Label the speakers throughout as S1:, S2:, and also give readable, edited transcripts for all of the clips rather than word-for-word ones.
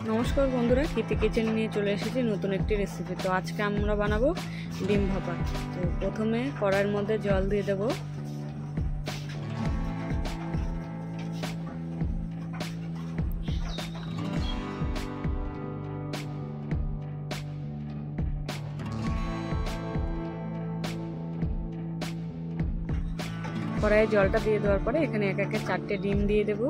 S1: নমস্কার বন্ধুরা, কীর্তি কিচেন নিয়ে চলে এসেছি নতুন একটি রেসিপি। তো আজকে আমরা বানাবো ডিম ভাপা। তো প্রথমে কড়াইয়ের মধ্যে জল দিয়ে দেব। কড়াইয়ে জলটা দিয়ে দেওয়ার পরে এখানে এক একে 4টে ডিম দিয়ে দেব।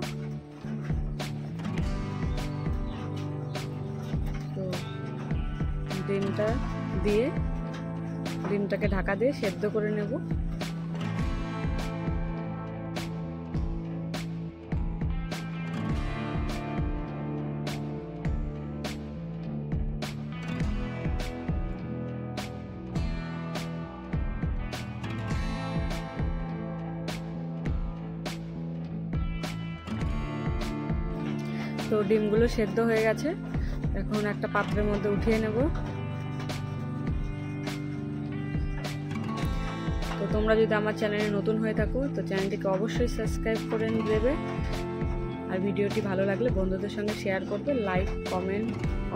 S1: তো ডিমটা দিয়ে ডিমটাকে ঢাকা দিয়ে সেদ্ধ করে নেব। তো ডিমগুলো সেদ্ধ হয়ে গেছে, এখন একটা পাত্রের মধ্যে উঠিয়ে নেব। তো তোমরা যদি আমার চ্যানেলে নতুন হয়ে থাকো তো চ্যানেলটিকে অবশ্যই সাবস্ক্রাইব করে দেবে, আর ভিডিওটি ভালো লাগলে বন্ধুদের সঙ্গে শেয়ার করবে, লাইক কমেন্ট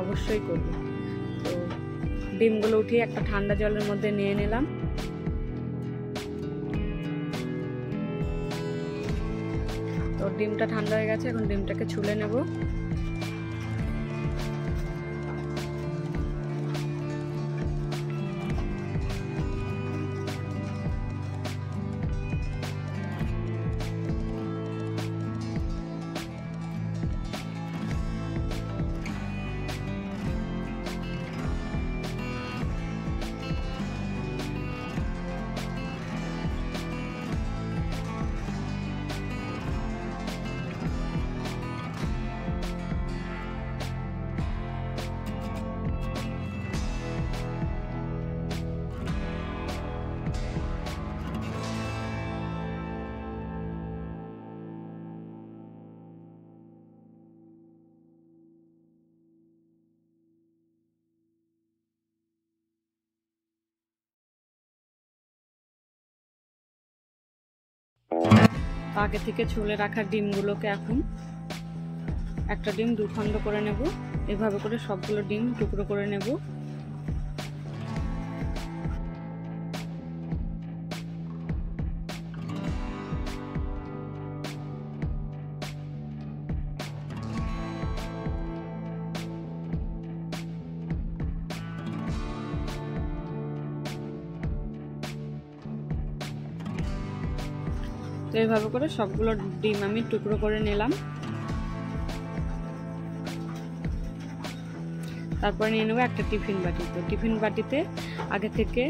S1: অবশ্যই করবে। তো ডিমগুলো উঠিয়ে একটা ঠান্ডা জলের মধ্যে নিয়ে নিলাম। তো ডিমটা ঠান্ডা হয়ে গেছে, এখন ডিমটাকে ছুলে নেব। আগে থেকে ছুলে রাখা ডিমগুলোকে এখন একটা ডিম দুখণ্ড করে নেব। এভাবে করে সবগুলো ডিম টুকরো করে নেব। তো এইভাবে করে সবগুলো ডিম আমি টুকরো করে নিলাম। তারপরে নিয়ে নেব একটা টিফিন বাটি। তো টিফিন বাটিতে আগে থেকে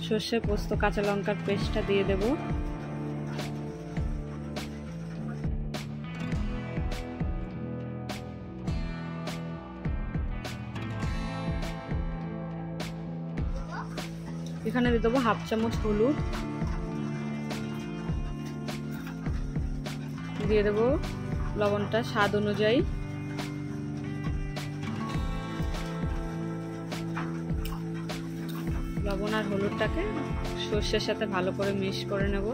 S1: সর্ষে পোস্ত কাঁচা লঙ্কার পেস্টটা দিয়ে দেব। এখানে দিয়ে দেবো 1/2 চামচ হলুদ, দিয়ে দেব লবণটা স্বাদ অনুযায়ী, লবণ আর হলুদটাকে সর্ষের সাথে ভালো করে মিক্স করে নেব।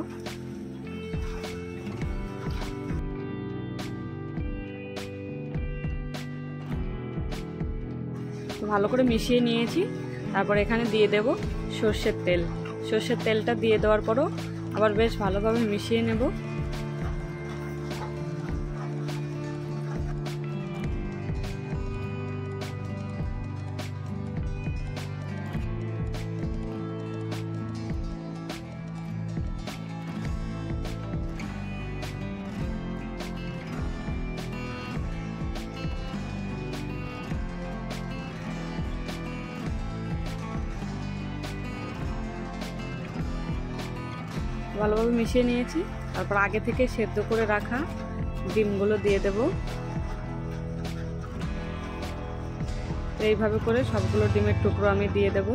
S1: ভালো করে মিশিয়ে নিয়েছি। তারপর এখানে দিয়ে দেব সর্ষের তেল। সর্ষের তেলটা দিয়ে দেওয়ার পরও আবার বেশ ভালোভাবে মিশিয়ে নেব। ভালোভাবে মিশিয়ে নিয়েছি। তারপর আগে থেকে সেদ্ধ করে রাখা ডিমগুলো দিয়ে দেব। এইভাবে করে সবগুলো ডিমের টুকরো আমি দিয়ে দেব।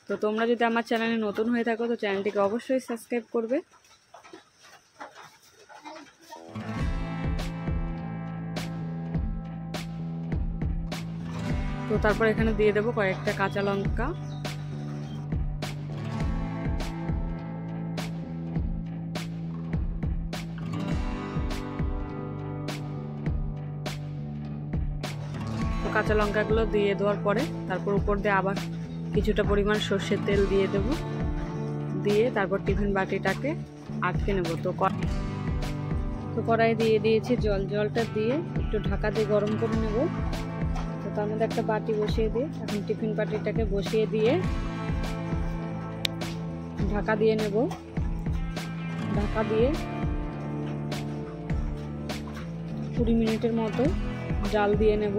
S1: তো তোমরা যদি আমার চ্যানেলে নতুন হয়ে থাকো তো চ্যানেলটিকে অবশ্যই সাবস্ক্রাইব করবে। তো তারপর এখানে দিয়ে দেব কয়েকটা কাঁচা লঙ্কা, কাঁচা লঙ্কাগুলো দিয়ে দেওয়ার পরে তারপর উপর দিয়ে আবার কিছুটা পরিমাণ সর্ষের তেল দিয়ে দেব, দিয়ে তারপর টিফিন বাটিটাকে আটকে নেব। তো কড়াই দিয়ে দিয়েছি জল, জলটা দিয়ে একটু ঢাকা দিয়ে গরম করে নেব। তো তার মধ্যে একটা বাটি বসিয়ে দিয়ে এখন টিফিন বাটিটাকে বসিয়ে দিয়ে ঢাকা দিয়ে নেব। ঢাকা দিয়ে 20 মিনিটের মতো জাল দিয়ে নেব।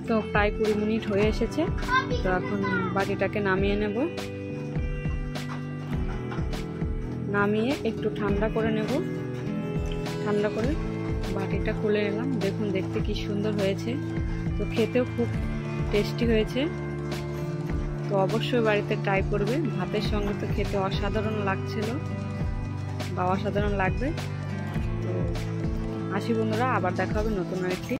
S1: তো প্রায় 20 মিনিট হয়ে এসেছে। তো এখন বাটিটাকে নামিয়ে নেব। নামিয়ে একটু ঠান্ডা করে নেব। ঠান্ডা করে বাটিটা খুলে নিলাম। দেখুন দেখতে কি সুন্দর হয়েছে, তো খেতেও খুব টেস্টি হয়েছে। তো অবশ্যই বাড়িতে ট্রাই করবে। ভাতের সঙ্গে তো খেতে অসাধারণ লাগছিল বা অসাধারণ লাগবে। তো আসি বন্ধুরা, আবার দেখা হবে নতুন আরেকটি